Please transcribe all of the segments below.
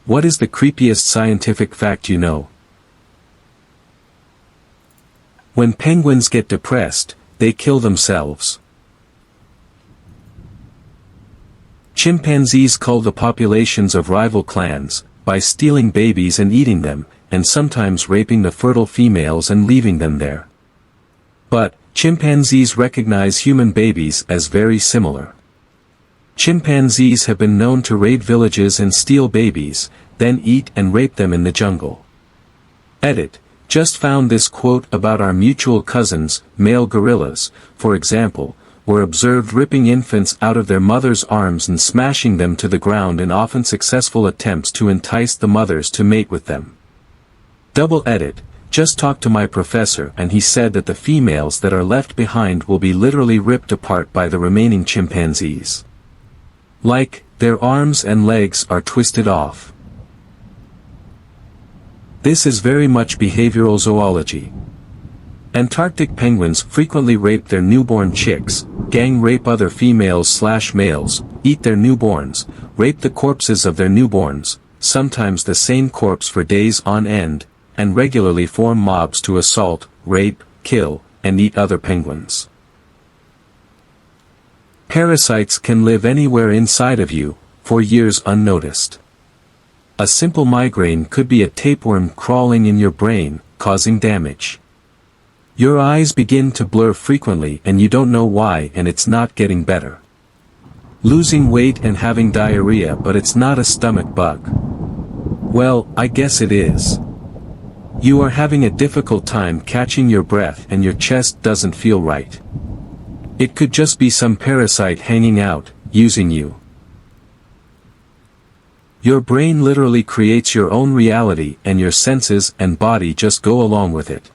What is the creepiest scientific fact you know? When penguins get depressed, they kill themselves. Chimpanzees cull the populations of rival clans, by stealing babies and eating them, and sometimes raping the fertile females and leaving them there. But, chimpanzees recognize human babies as very similar. Chimpanzees have been known to raid villages and steal babies, then eat and rape them in the jungle. Edit. Just found this quote about our mutual cousins, male gorillas, for example, were observed ripping infants out of their mothers' arms and smashing them to the ground in often successful attempts to entice the mothers to mate with them. Double edit. Just talked to my professor and he said that the females that are left behind will be literally ripped apart by the remaining chimpanzees. Like, their arms and legs are twisted off. This is very much behavioral zoology. Antarctic penguins frequently rape their newborn chicks, gang rape other females/males, eat their newborns, rape the corpses of their newborns, sometimes the same corpse for days on end, and regularly form mobs to assault, rape, kill, and eat other penguins. Parasites can live anywhere inside of you, for years unnoticed. A simple migraine could be a tapeworm crawling in your brain, causing damage. Your eyes begin to blur frequently and you don't know why, and it's not getting better. Losing weight and having diarrhea, but it's not a stomach bug. Well, I guess it is. You are having a difficult time catching your breath and your chest doesn't feel right. It could just be some parasite hanging out, using you. Your brain literally creates your own reality and your senses and body just go along with it.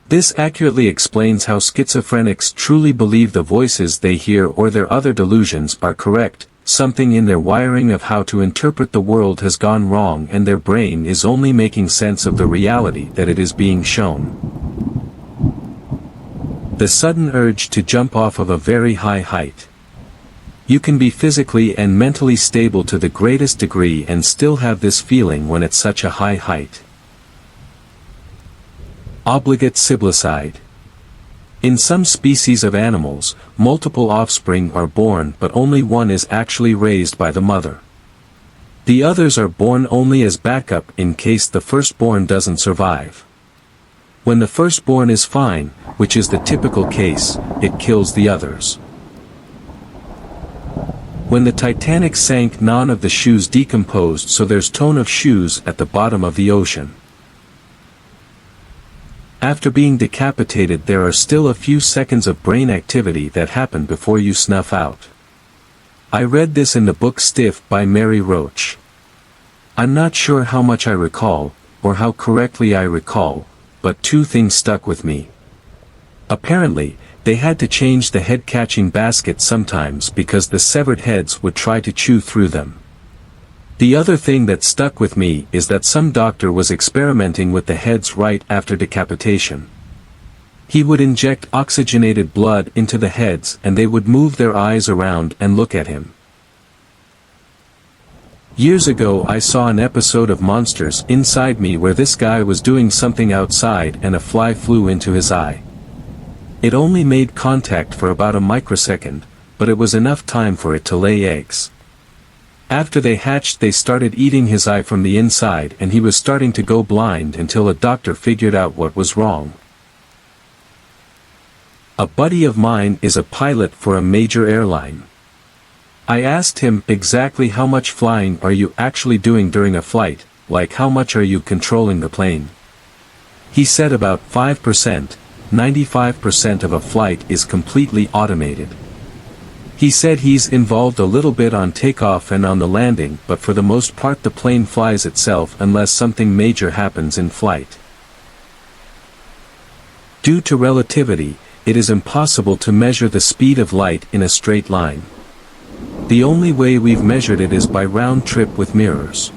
This accurately explains how schizophrenics truly believe the voices they hear or their other delusions are correct. Something in their wiring of how to interpret the world has gone wrong and their brain is only making sense of the reality that it is being shown. The sudden urge to jump off of a very high height. You can be physically and mentally stable to the greatest degree and still have this feeling when it's such a high height. Obligate siblicide. In some species of animals, multiple offspring are born but only one is actually raised by the mother. The others are born only as backup in case the firstborn doesn't survive. When the firstborn is fine, which is the typical case, it kills the others. When the Titanic sank, none of the shoes decomposed, so there's ton of shoes at the bottom of the ocean. After being decapitated, there are still a few seconds of brain activity that happen before you snuff out. I read this in the book Stiff by Mary Roach. I'm not sure how much I recall, or how correctly I recall, but two things stuck with me. Apparently, they had to change the head-catching basket sometimes because the severed heads would try to chew through them. The other thing that stuck with me is that some doctor was experimenting with the heads right after decapitation. He would inject oxygenated blood into the heads and they would move their eyes around and look at him. Years ago I saw an episode of Monsters Inside Me where this guy was doing something outside and a fly flew into his eye. It only made contact for about a microsecond, but it was enough time for it to lay eggs. After they hatched, they started eating his eye from the inside and he was starting to go blind until a doctor figured out what was wrong. A buddy of mine is a pilot for a major airline. I asked him exactly how much flying are you actually doing during a flight, like how much are you controlling the plane? He said about 5%, 95% of a flight is completely automated. He said he's involved a little bit on takeoff and on the landing, but for the most part the plane flies itself unless something major happens in flight. Due to relativity, it is impossible to measure the speed of light in a straight line. The only way we've measured it is by round trip with mirrors.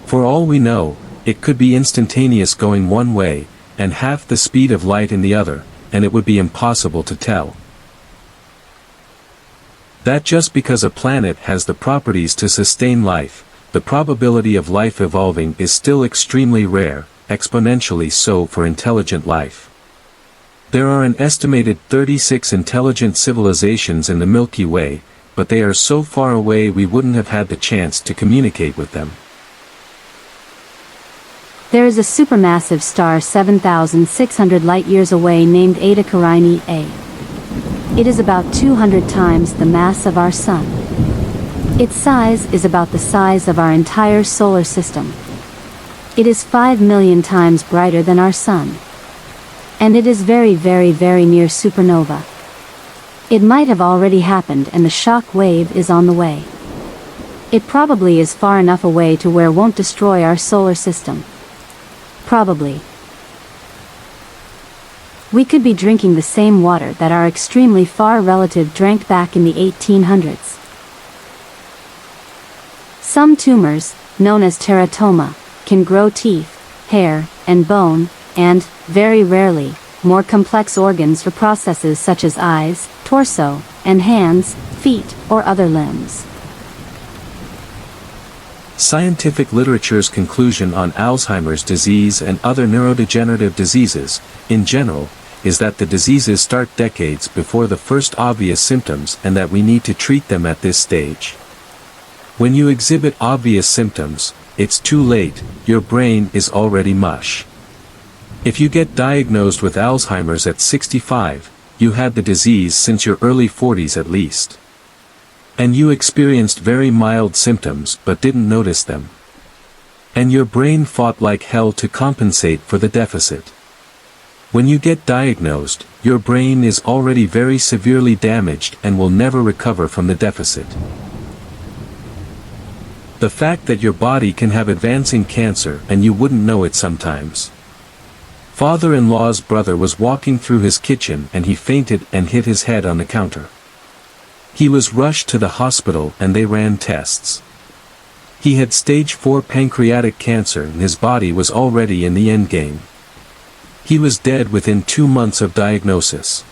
For all we know, it could be instantaneous going one way, and half the speed of light in the other, and it would be impossible to tell. That just because a planet has the properties to sustain life, the probability of life evolving is still extremely rare, exponentially so for intelligent life. There are an estimated 36 intelligent civilizations in the Milky Way, but they are so far away we wouldn't have had the chance to communicate with them. There is a supermassive star 7,600 light-years away named Eta Carinae A. It is about 200 times the mass of our Sun. Its size is about the size of our entire solar system. It is 5 million times brighter than our Sun. And it is very, very, very near supernova. It might have already happened and the shock wave is on the way. It probably is far enough away to where it won't destroy our solar system. Probably. We could be drinking the same water that our extremely far relative drank back in the 1800s. Some tumors, known as teratoma, can grow teeth, hair, and bone, and, very rarely, more complex organs or processes such as eyes, torso, and hands, feet, or other limbs. Scientific literature's conclusion on Alzheimer's disease and other neurodegenerative diseases, in general, is that the diseases start decades before the first obvious symptoms and that we need to treat them at this stage. When you exhibit obvious symptoms, it's too late, your brain is already mush. If you get diagnosed with Alzheimer's at 65, you had the disease since your early 40s at least. And you experienced very mild symptoms but didn't notice them. And your brain fought like hell to compensate for the deficit. When you get diagnosed, your brain is already very severely damaged and will never recover from the deficit. The fact that your body can have advancing cancer and you wouldn't know it sometimes. Father-in-law's brother was walking through his kitchen and he fainted and hit his head on the counter. He was rushed to the hospital and they ran tests. He had stage 4 pancreatic cancer and his body was already in the endgame. He was dead within 2 months of diagnosis.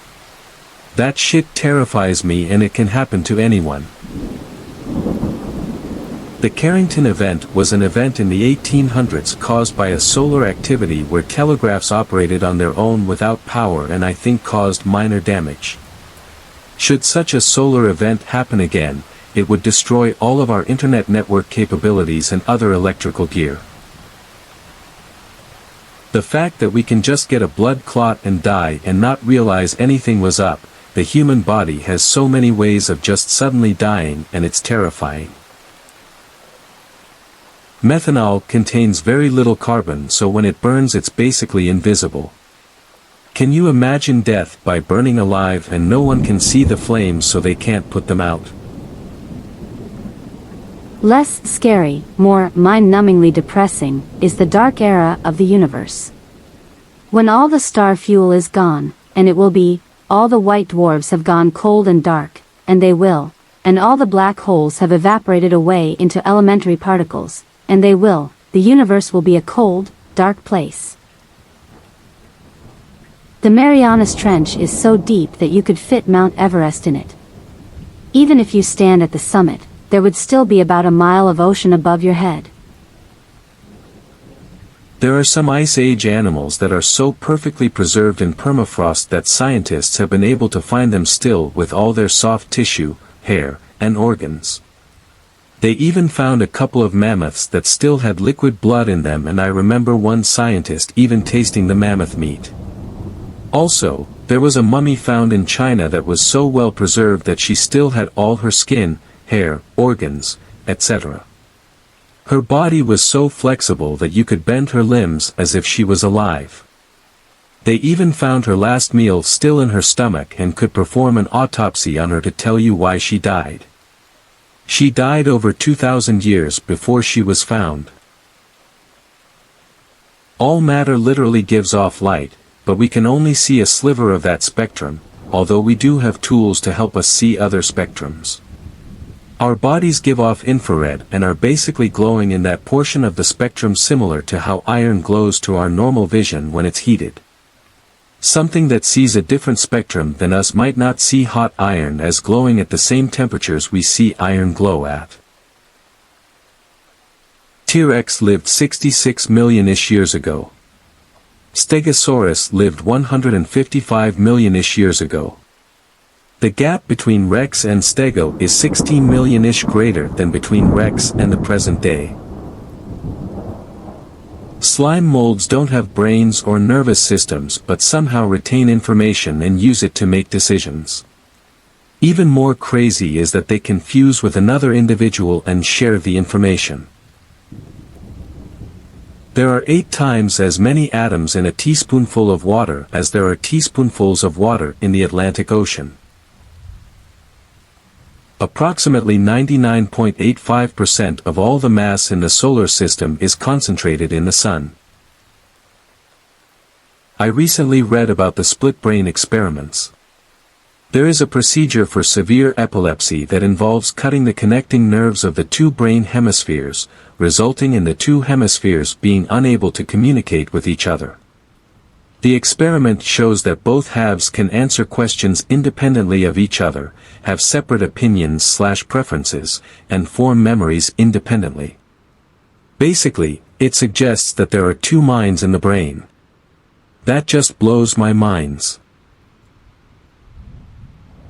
That shit terrifies me and it can happen to anyone. The Carrington event was an event in the 1800s caused by a solar activity where telegraphs operated on their own without power and I think caused minor damage. Should such a solar event happen again, it would destroy all of our internet network capabilities and other electrical gear. The fact that we can just get a blood clot and die and not realize anything was up, the human body has so many ways of just suddenly dying and it's terrifying. Methanol contains very little carbon so when it burns it's basically invisible. Can you imagine death by burning alive and no one can see the flames so they can't put them out? Less scary, more mind-numbingly depressing, is the dark era of the universe. When all the star fuel is gone, and it will be, all the white dwarfs have gone cold and dark, and they will, and all the black holes have evaporated away into elementary particles, and they will, the universe will be a cold, dark place. The Marianas Trench is so deep that you could fit Mount Everest in it. Even if you stand at the summit, there would still be about a mile of ocean above your head. There are some Ice Age animals that are so perfectly preserved in permafrost that scientists have been able to find them still with all their soft tissue, hair, and organs. They even found a couple of mammoths that still had liquid blood in them and I remember one scientist even tasting the mammoth meat. Also, there was a mummy found in China that was so well preserved that she still had all her skin, hair, organs, etc. Her body was so flexible that you could bend her limbs as if she was alive. They even found her last meal still in her stomach and could perform an autopsy on her to tell you why she died. She died over 2,000 years before she was found. All matter literally gives off light, but we can only see a sliver of that spectrum, although we do have tools to help us see other spectrums. Our bodies give off infrared and are basically glowing in that portion of the spectrum similar to how iron glows to our normal vision when it's heated. Something that sees a different spectrum than us might not see hot iron as glowing at the same temperatures we see iron glow at. T-Rex lived 66 million-ish years ago. Stegosaurus lived 155 million-ish years ago. The gap between Rex and Stego is 16 million-ish greater than between Rex and the present day. Slime molds don't have brains or nervous systems but somehow retain information and use it to make decisions. Even more crazy is that they can fuse with another individual and share the information. There are 8 times as many atoms in a teaspoonful of water as there are teaspoonfuls of water in the Atlantic Ocean. Approximately 99.85% of all the mass in the solar system is concentrated in the Sun. I recently read about the split brain experiments. There is a procedure for severe epilepsy that involves cutting the connecting nerves of the 2 brain hemispheres, resulting in the 2 hemispheres being unable to communicate with each other. The experiment shows that both halves can answer questions independently of each other, have separate opinions/preferences, and form memories independently. Basically, it suggests that there are 2 minds in the brain. That just blows my minds.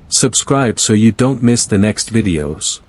Subscribe so you don't miss the next videos.